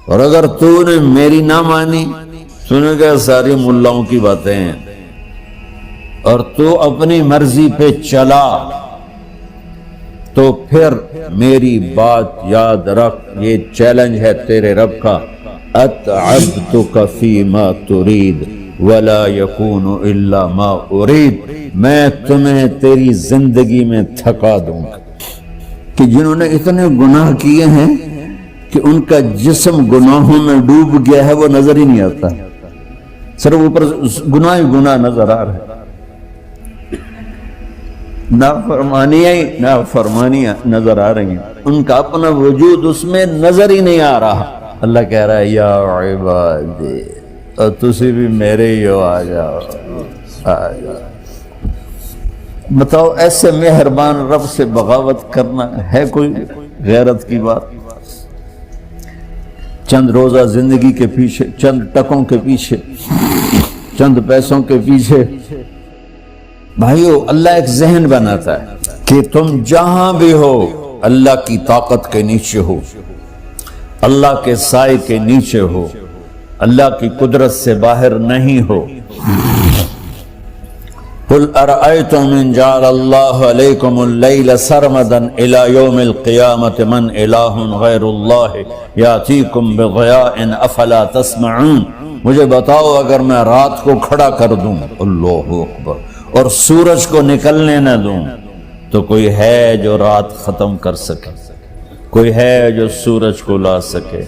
اور اگر تو نے میری نہ مانی، سنے گا ساری ملاؤں کی باتیں ہیں، اور تو اپنی مرضی پہ چلا، تو پھر میری بات یاد رکھ، یہ چیلنج ہے تیرے رب کا، اتعبتک فیما ترید ولا یکون الا ما ارید، میں تمہیں تیری زندگی میں تھکا دوں گا۔ کہ جنہوں نے اتنے گناہ کیے ہیں کہ ان کا جسم گناہوں میں ڈوب گیا ہے، وہ نظر ہی نہیں آتا، صرف اوپر گناہ ہی گناہ نظر آ رہا ہے، نافرمانیاں نظر آ رہی ہیں، ان کا اپنا وجود اس میں نظر ہی نہیں آ رہا۔ اللہ کہہ رہا ہے یا عبادی، اور تسی بھی میرے ہی ہو، آ جاؤ آ جاؤ۔ بتاؤ ایسے مہربان رب سے بغاوت کرنا ہے کوئی غیرت کی بات؟ چند روزہ زندگی کے پیچھے، چند ٹکوں کے پیچھے، چند پیسوں کے پیچھے، بھائیو اللہ ایک ذہن بناتا ہے کہ تم جہاں بھی ہو اللہ کی طاقت کے نیچے ہو، اللہ کے سائے کے نیچے ہو، اللہ کی قدرت سے باہر نہیں ہو۔ قل ارأيتم ان جعل الله عليكم الليل سرمدا الى يوم القيامة من اله غير الله ياتيكم بضياء افلا تسمعون، مجھے بتاؤ اگر میں رات کو کھڑا کر دوں، اللہ اکبر، اور سورج کو نکلنے نہ دوں، تو کوئی ہے جو رات ختم کر سکے؟ کوئی ہے جو سورج کو لا سکے؟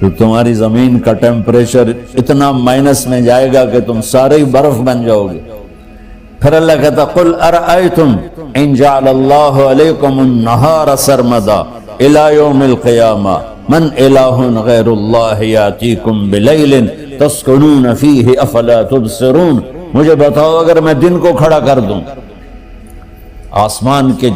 تو تمہاری زمین کا ٹیمپریچر اتنا مائنس میں جائے گا کہ تم سارے ہی برف بن جاؤ گے۔ پھر اللہ کہتا قل ارأیتم ان جعل اللہ علیکم النہار سرمدا الى یوم القیامہ من الہ غیر اللہ یاتیکم بلیل تسکنون فیہ افلا تبصرون، مجھے بتاؤ اگر میں دن کو کھڑا کر دوں، آسمان کے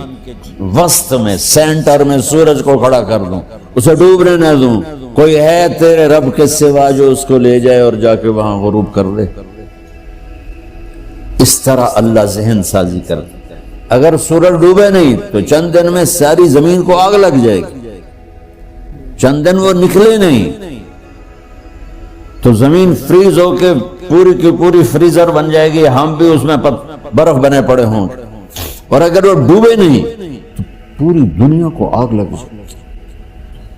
وسط میں سینٹر میں سورج کو کھڑا کر دوں، اسے ڈوبنے نہ دوں، کوئی ہے تیرے رب کے سوا جو اس کو لے جائے اور جا کے وہاں غروب کر دے؟ اس طرح اللہ ذہن سازی کرتا ہے۔ اگر سورج ڈوبے نہیں تو چند دن میں ساری زمین کو آگ لگ جائے گی، چند دن وہ نکلے نہیں تو زمین فریز ہو کے پوری کی پوری فریزر بن جائے گی، ہم بھی اس میں برف بنے پڑے ہوں، اور اگر وہ ڈوبے نہیں تو پوری دنیا کو آگ لگ جائے گی۔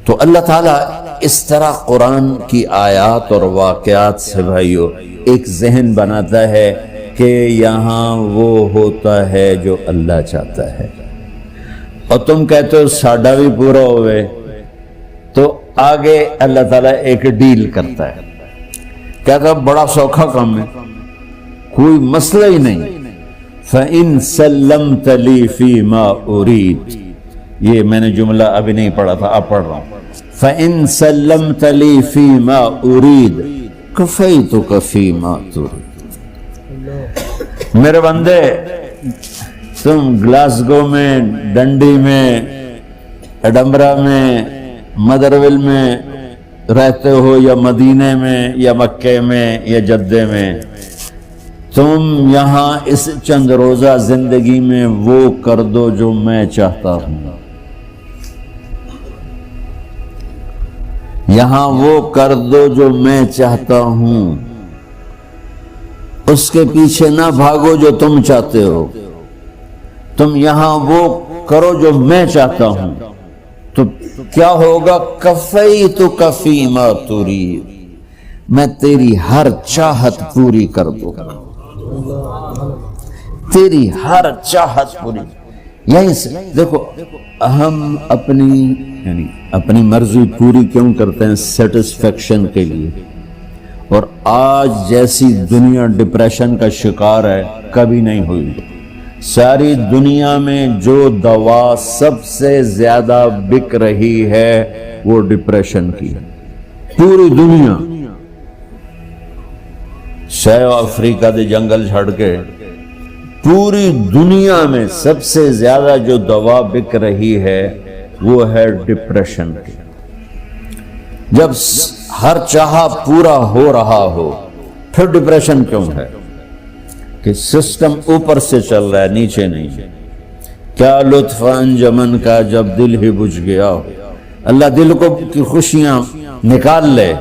تو اللہ تعالیٰ اس طرح قرآن کی آیات اور واقعات سے بھائیو ایک ذہن بناتا ہے کہ یہاں وہ ہوتا ہے جو اللہ چاہتا ہے، اور تم کہتے ہو ساڈا بھی پورا ہوئے، تو آگے اللہ تعالیٰ ایک ڈیل کرتا ہے، کہتا ہے بڑا سوکھا کام ہے، کوئی مسئلہ ہی نہیں، فَإِن سَلَّمْتَ لِي فِي مَا أُرِيد، یہ میں نے جملہ ابھی نہیں پڑھا تھا، اب پڑھ رہا ہوں، فَإِن سَلَّمْتَ لِي فِي مَا أُرِيد كَفَيْتُكَ فِي مَا تُرِيد۔ میرے بندے، تم گلاسگو میں، ڈنڈی میں، ایڈمبرا میں، مدرول میں رہتے ہو، یا مدینے میں، یا مکے میں، یا جدے میں، تم یہاں اس چند روزہ زندگی میں وہ کر دو جو میں چاہتا ہوں، یہاں وہ کر دو جو میں چاہتا ہوں، اس کے پیچھے نہ بھاگو جو تم چاہتے ہو، تم یہاں وہ کرو جو میں چاہتا ہوں، تو کیا ہوگا؟ کفیتک فیما ترید، میں تیری ہر چاہت پوری کر دوں گا، تیری ہر چاہت پوری۔ یہیں سے دیکھو ہم اپنی مرضی پوری کیوں کرتے ہیں؟ سیٹسفیکشن کے لیے، اور آج جیسی دنیا ڈپریشن کا شکار ہے کبھی نہیں ہوئی۔ ساری دنیا میں جو دوا سب سے زیادہ بک رہی ہے وہ ڈپریشن کی، پوری دنیا، شاید افریقہ دے جنگل چھڑ کے پوری دنیا میں سب سے زیادہ جو دوا بک رہی ہے وہ ہے ڈپریشن کی۔ جب ہر چاہا پورا ہو رہا ہو پھر ڈپریشن کیوں ہے؟ کہ سسٹم اوپر سے چل رہا ہے، نیچے نہیں۔ کیا لطف انجمن کا جب دل ہی بجھ گیا ہو، اللہ دل کو کی خوشیاں نکال لے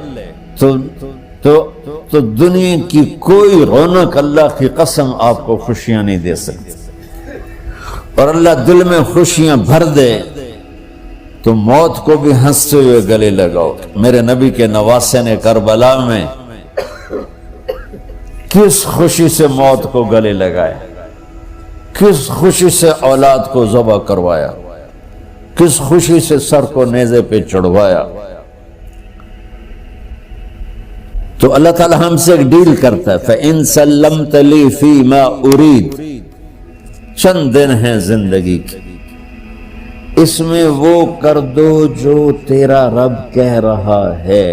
تو دنیا کی کوئی رونق اللہ کی قسم آپ کو خوشیاں نہیں دے سکتی. اور اللہ دل میں خوشیاں بھر دے تو موت کو بھی ہنستے ہوئے گلے لگاؤ. میرے نبی کے نواسے نے کربلا میں کس خوشی سے موت کو گلے لگائے، کس خوشی سے اولاد کو ذبح کروایا، کس خوشی سے سر کو نیزے پہ چڑھوایا. تو اللہ تعالی ہم سے ایک ڈیل کرتا ہے، فَإِن سَلَّمْتَ لِي فِي مَا أُرِيد. چند دن ہیں زندگی کی، اس میں وہ کر دو جو تیرا رب کہہ رہا ہے.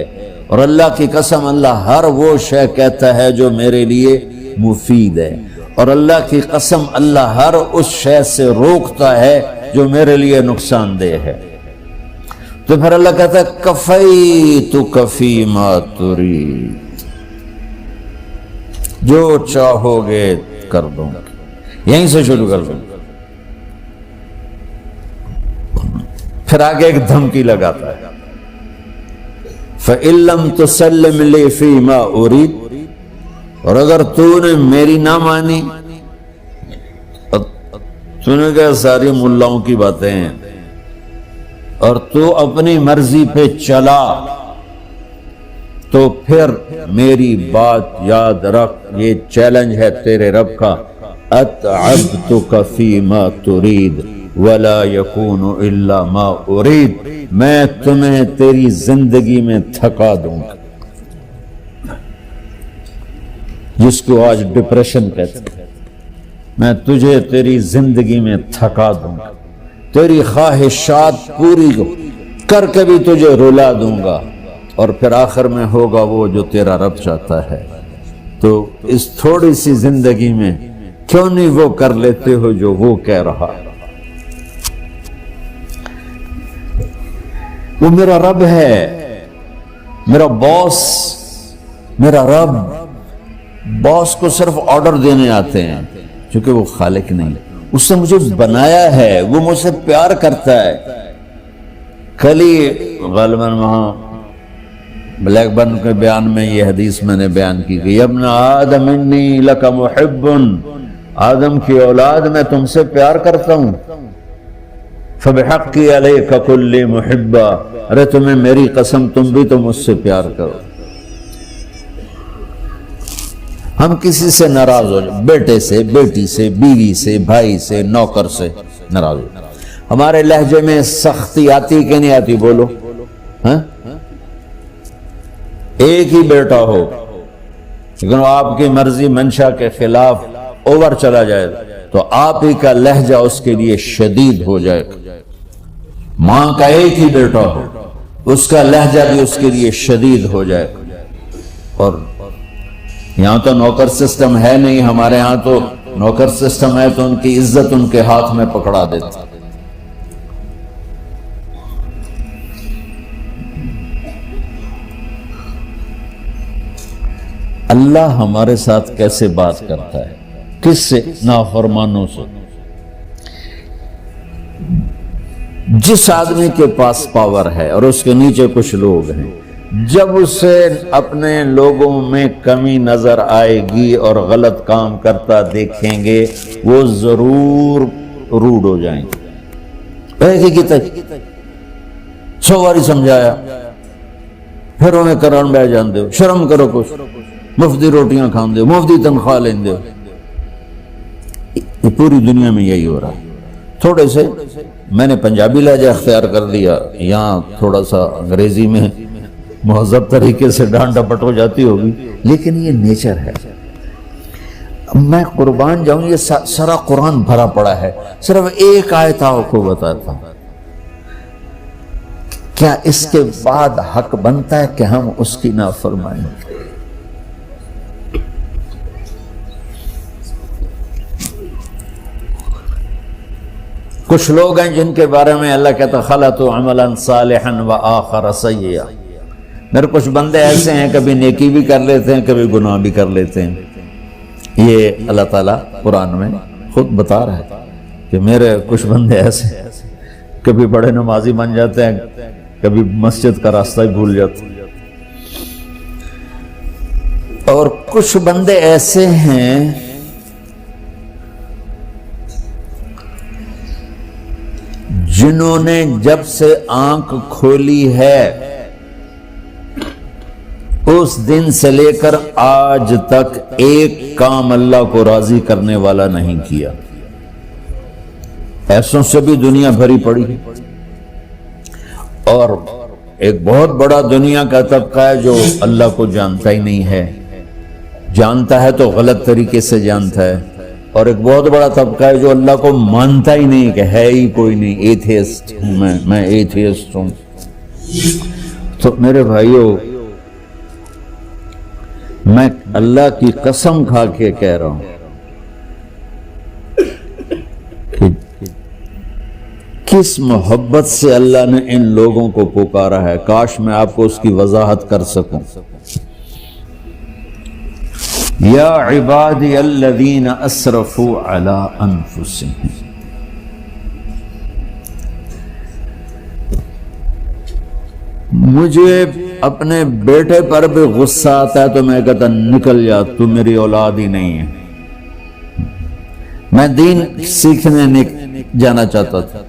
اور اللہ کی قسم اللہ ہر وہ شے کہتا ہے جو میرے لیے مفید ہے، اور اللہ کی قسم اللہ ہر اس شے سے روکتا ہے جو میرے لیے نقصان دہ ہے. تو پھر اللہ کہتا ہے کفیتک فی ما ترید، جو چاہو گے کر دوں گا. یہیں سے شروع کر دوں. پھر آگے ایک دھمکی لگاتا ہے، فَإِن لَّمْ تُسَلِّمْ لِي فِي مَا أُرِيدُ. اور اگر تو نے میری نہ مانی، تو نے کہا ساری ملاؤں کی باتیں ہیں، اور تو اپنی مرضی پہ چلا، تو پھر میری بات یاد رکھ. یہ چیلنج ہے تیرے رب کا، اتعبتک فی ما ترید ولا یکون الا ما ارید. میں تمہیں تیری زندگی میں تھکا دوں گا، جس کو آج ڈپریشن کہتے ہیں. میں تجھے تیری زندگی میں تھکا دوں گا، تیری خواہشات پوری کر کے بھی تجھے رلا دوں گا، اور پھر آخر میں ہوگا وہ جو تیرا رب چاہتا ہے. تو اس تھوڑی سی زندگی میں کیوں نہیں وہ کر لیتے ہو جو وہ کہہ رہا ہے. وہ میرا رب ہے، میرا باس، میرا رب. باس کو صرف آرڈر دینے آتے ہیں، چونکہ وہ خالق نہیں. اس نے مجھے بنایا ہے، وہ مجھ سے پیار کرتا ہے. کل ہی غالباً وہاں بلیک برن کے بیان میں یہ حدیث میں نے بیان کی کہ ابن آدم انی لک محب، آدم کی اولاد میں تم سے پیار کرتا ہوں. فبحقی علیک کلی محبا، ارے تمہیں میری قسم تم بھی تو مجھ سے پیار کرو. ہم کسی سے ناراض ہو جائیں، بیٹے سے، بیٹی سے، بیوی سے، بھائی سے، نوکر سے ناراض ہو جائیں. ہمارے لہجے میں سختی آتی کہ نہیں آتی؟ بولو. ہاں، ایک ہی بیٹا ہو لیکن وہ آپ کی مرضی منشا کے خلاف اوور چلا جائے تو آپ ہی کا لہجہ اس کے لیے شدید ہو جائے. ماں کا ایک ہی بیٹا ہو، اس کا لہجہ بھی اس کے لیے شدید ہو جائے. اور یہاں تو نوکر سسٹم ہے نہیں، ہمارے ہاں تو نوکر سسٹم ہے تو ان کی عزت ان کے ہاتھ میں پکڑا دیتا. اللہ ہمارے ساتھ کیسے بات کرتا ہے؟ کس سے؟ نافرمانوں سے. جس آدمی کے پاس پاور ہے اور اس کے نیچے کچھ لوگ ہیں، جب اسے اپنے لوگوں میں کمی نظر آئے گی اور غلط کام کرتا دیکھیں گے، وہ ضرور روڈ ہو جائیں گے. ایک ہی تک 100 باری سمجھایا، پھر انہیں کرن بہ جان دے. شرم کرو، کچھ مفتی روٹیاں کھان دے، مفتی تنخواہ لیں دے. یہ پوری دنیا میں یہی ہو رہا ہے. تھوڑے سے میں نے پنجابی لہجہ اختیار کر لیا، یہاں تھوڑا سا انگریزی میں مہذب طریقے سے ڈانٹ ڈپٹ ہو جاتی ہوگی، لیکن یہ نیچر ہے. میں قربان جاؤں، یہ سارا قرآن بھرا پڑا ہے. صرف ایک آیت آپ کو بتاتا ہوں. کیا اس کے بعد حق بنتا ہے کہ ہم اس کی نافرمانی؟ کچھ لوگ ہیں جن کے بارے میں اللہ کہتا خلطوا عملا صالحا وآخر سیئا. میرے کچھ بندے ایسے ہیں کبھی نیکی بھی کر لیتے ہیں، کبھی گناہ بھی کر لیتے ہیں. یہ اللہ تعالیٰ قرآن میں خود بتا رہا ہے کہ میرے کچھ بندے ایسے ہیں، کبھی بڑے نمازی بن جاتے ہیں، کبھی مسجد کا راستہ ہی بھول جاتے ہیں. اور کچھ بندے ایسے ہیں جنہوں نے جب سے آنکھ کھولی ہے اس دن سے لے کر آج تک ایک کام اللہ کو راضی کرنے والا نہیں کیا. ایسوں سے بھی دنیا بھری پڑی ہے. اور ایک بہت بڑا دنیا کا طبقہ ہے جو اللہ کو جانتا ہی نہیں ہے، جانتا ہے تو غلط طریقے سے جانتا ہے. اور ایک بہت بڑا طبقہ ہے جو اللہ کو مانتا ہی نہیں کہ ہے ہی کوئی نہیں. ایتھیسٹ ہوں میں ایتھیسٹ ہوں. تو میرے بھائیوں، میں اللہ کی قسم کھا کے کہہ رہا ہوں کہ کس محبت سے اللہ نے ان لوگوں کو پکارا ہے، کاش میں آپ کو اس کی وضاحت کر سکوں. یا عبادی الذین اسرفوا علی انفسہم. مجھے اپنے بیٹے پر بھی غصہ آتا ہے تو میں کہتا نکل جا، تو میری اولاد ہی نہیں ہے. میں دین سیکھنے جانا چاہتا تھا.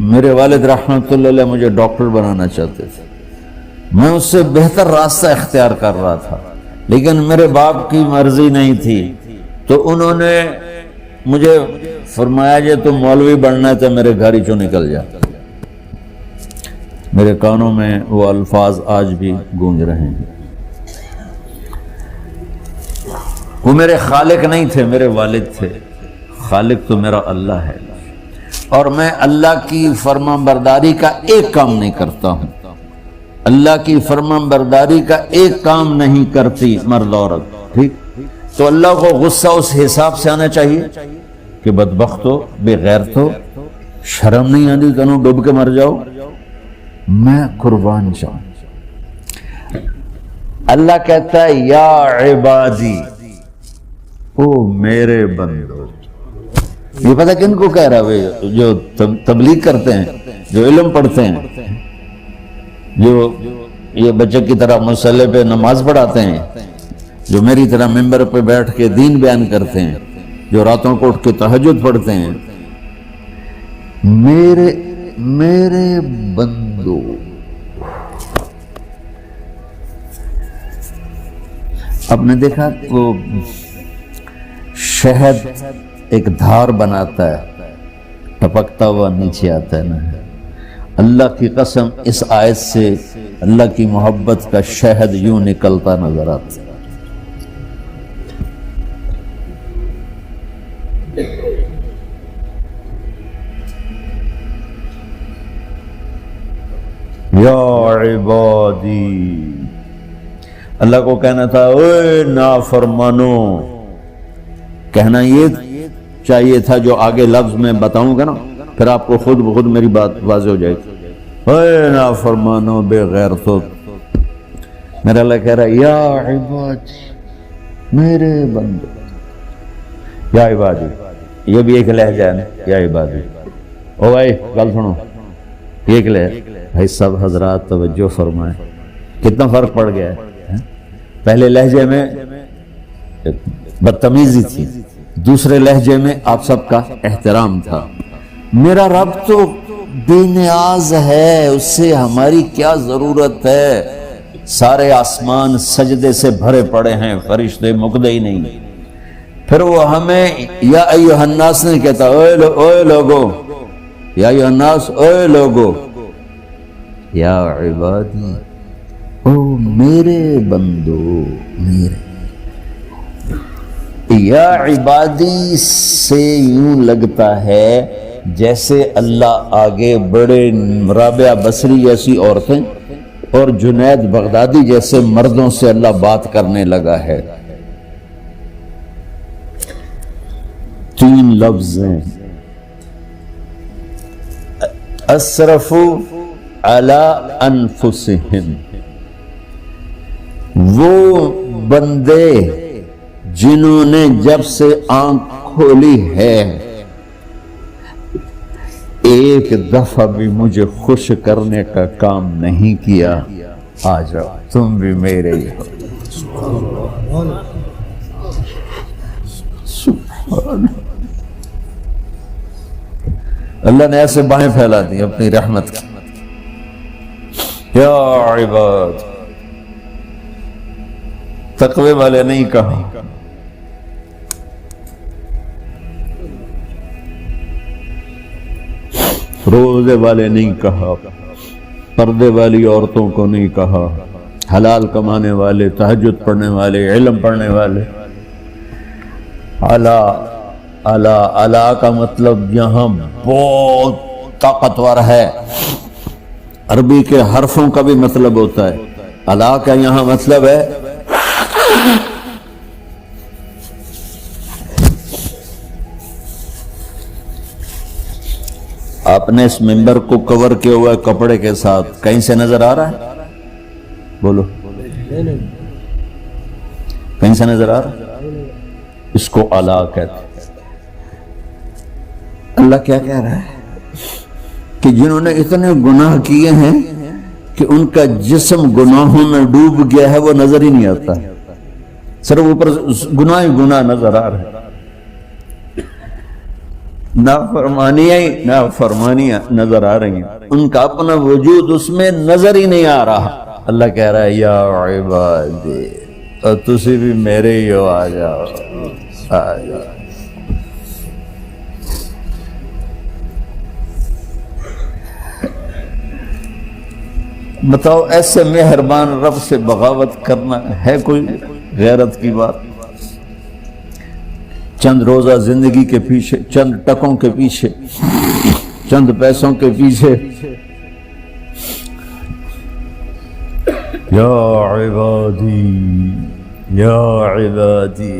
میرے والد رحمت اللہ علیہ مجھے ڈاکٹر بنانا چاہتے تھے. میں اس سے بہتر راستہ اختیار کر رہا تھا، لیکن میرے باپ کی مرضی نہیں تھی. تو انہوں نے مجھے فرمایا جی تو مولوی بننا ہے تو میرے گھر ہی چوں نکل جا. میرے کانوں میں وہ الفاظ آج بھی گونج رہے ہیں. وہ میرے خالق نہیں تھے، میرے والد تھے. خالق تو میرا اللہ ہے، اور میں اللہ کی فرمان برداری کا ایک کام نہیں کرتا ہوں. اللہ کی فرمان برداری کا ایک کام نہیں کرتی مرد عورت. ٹھیک، تو اللہ کو غصہ اس حساب سے آنا چاہیے کہ بدبخت ہو، بے غیرت ہو، شرم نہیں آتی کنوں ڈوب کے مر جاؤ. میں قربان جاؤں. اللہ کہتا ہے یا عبادی، او میرے بندو. یہ پتہ کن کو کہہ رہا ہے؟ جو تبلیغ کرتے ہیں، جو علم پڑھتے ہیں، جو یہ بچے کی طرح مصلی پہ نماز پڑھاتے ہیں، جو میری طرح ممبر پہ بیٹھ کے دین بیان کرتے ہیں، جو راتوں کو اٹھ کے تہجد پڑھتے ہیں. میرے بندو، آپ نے دیکھا وہ شہد ایک دھار بناتا ہے، ٹپکتا ہوا نیچے آتا ہے نا. اللہ کی قسم اس آیت سے اللہ کی محبت کا شہد یوں نکلتا نظر آتا ہے. یا عبادی، اللہ کو کہنا تھا اے نافرمانو. کہنا یہ چاہیے تھا جو آگے لفظ میں بتاؤں گا نا، پھر آپ کو خود بخود میری بات واضح ہو جائے گی. اے نافرمانو، بے غیرتو. میرا اللہ کہہ رہا ہے یا عبادی، میرے بندے. یا عبادی یہ بھی ایک لہجہ ہے نا، یا عبادی. او بھائی گل سنو، یہ ایک لہجہ. بھائی سب حضرات توجہ فرمائیں، کتنا فرق پڑ گیا ہے. پہلے لہجے میں بدتمیزی تھی، دوسرے لہجے میں آپ سب کا احترام تھا. میرا رب تو بے نیاز ہے، اس سے ہماری کیا ضرورت ہے. سارے آسمان سجدے سے بھرے پڑے ہیں، فرشتے مقدے ہی نہیں. پھر وہ ہمیں یا ایھا الناس نہیں کہتا، اوے لوگو، یا ایھا الناس، اوے لوگو. یا عبادی، او میرے بندو، میرے. یا عبادی سے یوں لگتا ہے جیسے اللہ آگے بڑے رابعہ بصری جیسی عورتیں اور جنید بغدادی جیسے مردوں سے اللہ بات کرنے لگا ہے. 3 لفظ ہیں، اسرفوا علی انفسہم. وہ بندے جنہوں نے جب سے آنکھ کھولی ہے ایک دفعہ بھی مجھے خوش کرنے کا کام نہیں کیا. آ جاؤ تم بھی میرے ہی ہو. سبحان اللہ نے ایسے باہیں پھیلا دی اپنی رحمت کی. یا عباد، تقوی والے نہیں کہا، روزے والے نہیں کہا، پردے والی عورتوں کو نہیں کہا، حلال کمانے والے، تہجد پڑھنے والے، علم پڑھنے والے. اعلیٰ کا مطلب یہاں بہت طاقتور ہے. عربی کے حرفوں کا بھی مطلب ہوتا ہے. اعلیٰ کا یہاں مطلب ہے آپ نے اس ممبر کو کور کیا ہوا ہے کپڑے کے ساتھ، کہیں سے نظر آ رہا ہے؟ بولو، کہیں سے نظر آ رہا ہے؟ اس کو اعلیٰ کہتے ہیں. اللہ کیا کہہ رہا ہے کہ جنہوں نے اتنے گناہ کیے ہیں کہ ان کا جسم گناہوں میں ڈوب گیا ہے، وہ نظر ہی نہیں آتا، صرف اوپر گناہ ہی گناہ نظر آ رہا ہے. نافرمانیاں نظر آ رہی ہیں، ان کا اپنا وجود اس میں نظر ہی نہیں آ رہا. اللہ کہہ رہا ہے یا عبادی، اور تسی بھی میرے ہی ہو، آ جاؤ آ جاؤ. بتاؤ ایسے مہربان رب سے بغاوت کرنا ہے کوئی غیرت کی بات؟ چند روزہ زندگی کے پیچھے، چند ٹکوں کے پیچھے، چند پیسوں کے پیچھے. یا عبادی یا عبادی،